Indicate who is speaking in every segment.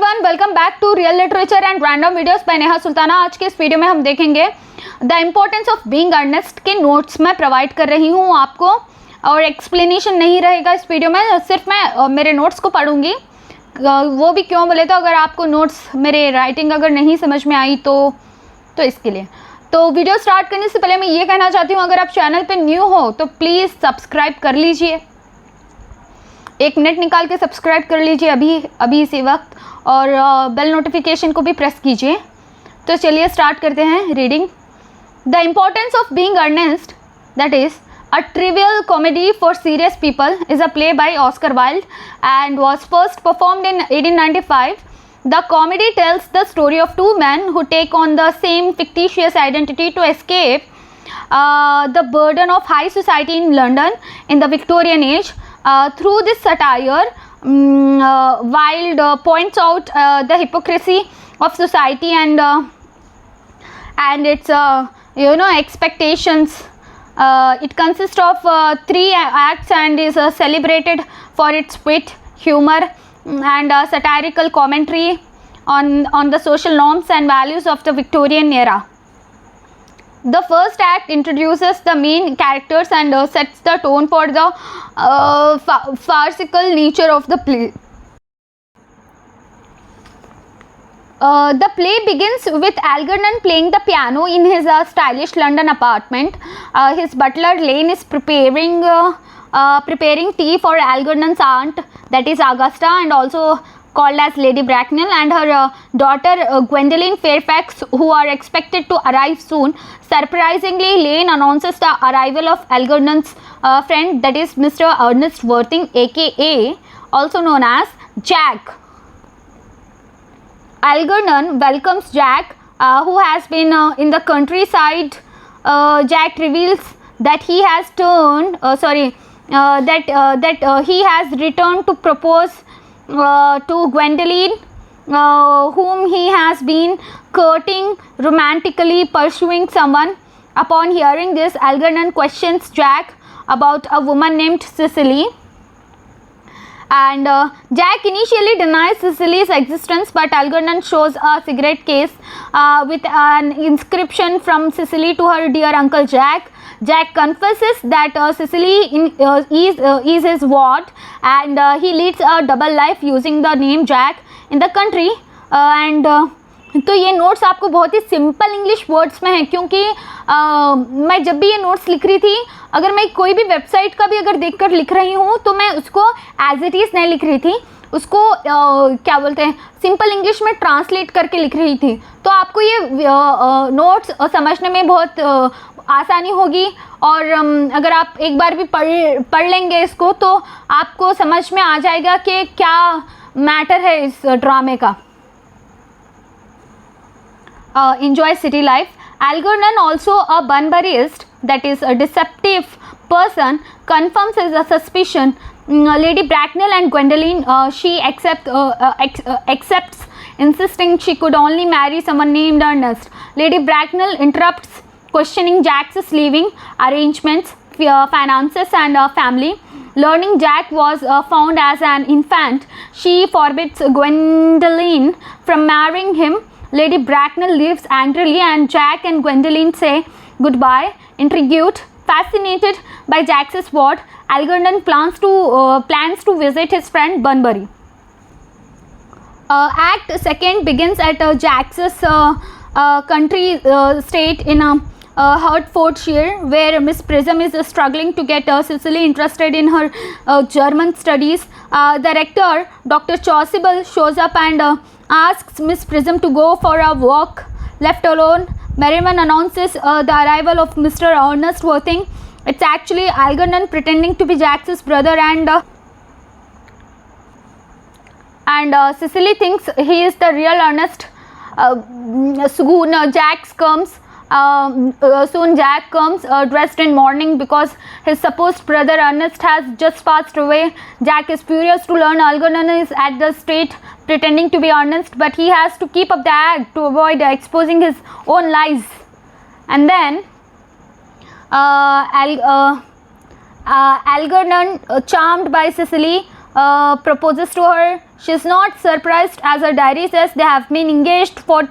Speaker 1: Everyone, welcome back to real literature and random videos by Neha Sultana. आज के इस video में हम देखेंगे the importance of being earnest के नोट्स मैं प्रोवाइड कर रही हूँ आपको, और एक्सप्लेनेशन नहीं रहेगा इस वीडियो में, सिर्फ मैं मेरे नोट्स को पढ़ूंगी। वो भी क्यों बोले तो अगर आपको नोट्स मेरे राइटिंग अगर नहीं समझ में आई तो इसके लिए। तो वीडियो स्टार्ट करने से पहले मैं ये कहना चाहती हूँ, अगर आप चैनल पे न्यू हो तो प्लीज़ सब्सक्राइब कर लीजिए, एक मिनट निकाल के सब्सक्राइब कर लीजिए अभी इसी वक्त, और बेल नोटिफिकेशन को भी प्रेस कीजिए। तो चलिए स्टार्ट करते हैं reading. The importance of being earnest, that is a trivial comedy for serious people, is a play by Oscar Wilde and was first performed in 1895. The comedy tells the story of two men who take on the same fictitious identity to escape the burden of high society in London in the Victorian age. Through this satire, Wilde points out the hypocrisy of society and its expectations. It consists of 3 acts and is celebrated for its wit, humor, and satirical commentary on the social norms and values of the Victorian era. The first act introduces the main characters and sets the tone for the farcical nature of the play. The play begins with Algernon playing the piano in his stylish London apartment. His butler Lane is preparing tea for Algernon's aunt, that is Augusta, and also called as Lady Bracknell, and her daughter Gwendoline Fairfax, who are expected to arrive soon. Surprisingly, Lane announces the arrival of Algernon's friend, that is Mr. Ernest Worthing, aka also known as Jack. Algernon welcomes Jack, who has been in the countryside. Jack reveals that he has he has returned to propose to Gwendoline, whom he has been courting, romantically pursuing someone. Upon hearing this, Algernon questions Jack about a woman named Cicely. And Jack initially denies Cicely's existence, but Algernon shows a cigarette case with an inscription from Cicely to her dear Uncle Jack. Jack confesses that Cicely is his ward, and he leads a double life using the name Jack in the country. तो ये notes आपको बहुत ही simple English words में है, क्योंकि मैं जब भी ये नोट्स लिख रही थी, अगर मैं कोई भी वेबसाइट का भी अगर देखकर लिख रही हूँ तो मैं उसको एज इट इज़ नहीं लिख रही थी, उसको क्या बोलते हैं, सिंपल इंग्लिश में ट्रांसलेट करके लिख रही थी। तो आपको ये नोट्स समझने में बहुत आसानी होगी, और अगर आप एक बार भी पढ़ लेंगे इसको तो आपको समझ में आ जाएगा कि क्या मैटर है इस ड्रामे का। Enjoy city life. Algernon, also a Bunburyist, that is a deceptive person, confirms his suspicion. Lady Bracknell and Gwendoline, she accepts, insisting she could only marry someone named Ernest. Lady Bracknell interrupts, questioning Jack's living arrangements, finances, and family. Learning Jack was found as an infant, she forbids Gwendoline from marrying him. Lady Bracknell leaves angrily, and Jack and Gwendoline say goodbye. Intrigued, fascinated by Jack's ward, Algernon plans to visit his friend Bunbury. Act second begins at Jack's country state in Hertfordshire, where Miss Prism is struggling to get Cicely interested in her German studies. The rector, Dr. Chasuble, shows up and asks Miss Prism to go for a walk. Left alone, Merriman announces the arrival of Mr. Ernest Worthing. It's actually Algernon pretending to be Jack's brother, and Cicely thinks he is the real Ernest. Soon Jack comes dressed in mourning because his supposed brother Ernest has just passed away. Jack is furious to learn Algernon is at the state pretending to be Ernest, but he has to keep up the act to avoid exposing his own lies. And then Algernon, charmed by Cicely, proposes to her. She is not surprised, as her diary says they have been engaged for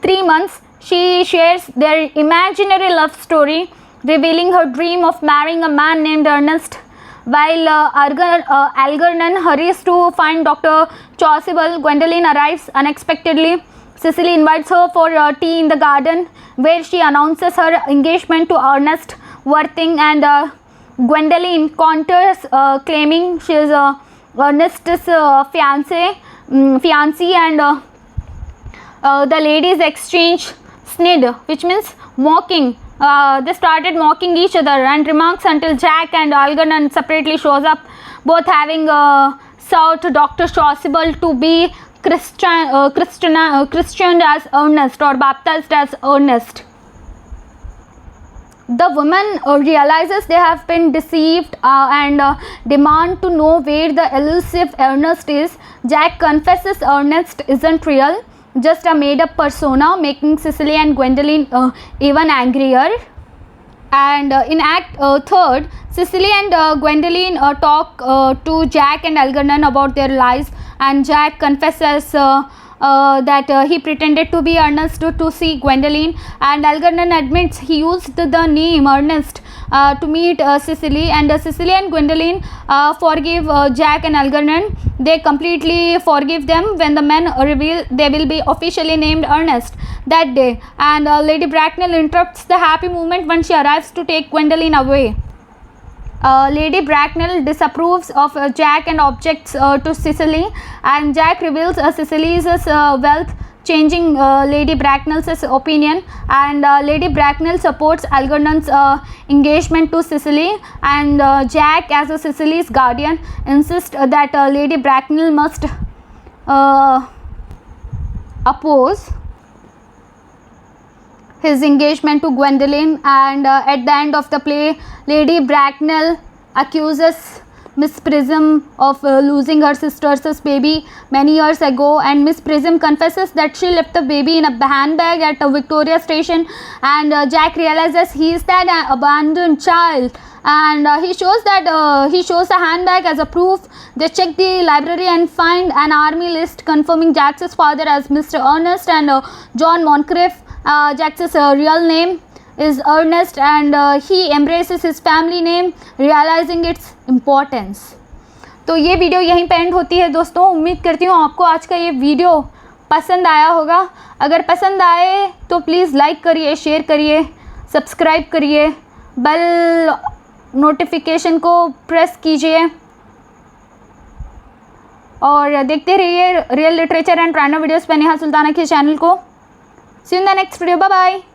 Speaker 1: 3 months. She shares their imaginary love story, revealing her dream of marrying a man named Ernest. While Algernon hurries to find Dr. Chasuble, Gwendoline arrives unexpectedly. Cecily invites her for tea in the garden, where she announces her engagement to Ernest Worthing, and Gwendoline counters, claiming she is Ernest's fiancée, and the ladies exchange snid, which means mocking. They started mocking each other and remarks until Jack and Algernon separately shows up, both having sought Dr. Chasuble to be Christianed as Ernest, or baptized as Ernest. The woman realizes they have been deceived and demand to know where the elusive Ernest is. Jack confesses Ernest isn't real, just a made-up persona, making Cecily and Gwendoline even angrier. And in Act 3rd, Cecily and Gwendoline talk to Jack and Algernon about their lies, and Jack confesses that he pretended to be Ernest to see Gwendoline, and Algernon admits he used the name Ernest to meet Cecily, and Cecily and Gwendoline forgive Jack and Algernon. They completely forgive them when the men reveal they will be officially named Ernest that day, and Lady Bracknell interrupts the happy moment when she arrives to take Gwendoline away. Lady Bracknell disapproves of Jack and objects to Cecily, and Jack reveals Cecily's wealth, changing Lady Bracknell's opinion, and Lady Bracknell supports Algernon's engagement to Cecily, and Jack, as Cecily's guardian, insists that Lady Bracknell must oppose his engagement to Gwendoline, and at the end of the play, Lady Bracknell accuses Miss Prism of losing her sister's baby many years ago, and Miss Prism confesses that she left the baby in a handbag at Victoria Station, and Jack realizes he is that abandoned child, and he shows the handbag as a proof. They check the library and find an army list confirming Jack's father as Mr. Ernest and John Moncrief. Jack's real name is Ernest, and he embraces his family name, realizing its importance. तो ये video यहीं पे and होती है दोस्तों. उम्मीद करती हूँ आपको आज का ये वीडियो पसंद आया होगा. अगर पसंद आए तो प्लीज़ लाइक करिए, शेयर करिए, सब्सक्राइब करिए, बेल नोटिफिकेशन को प्रेस कीजिए और देखते रहिए real literature and random videos पे नेहा सुल्ताना के चैनल को. See you in the next video. Bye bye.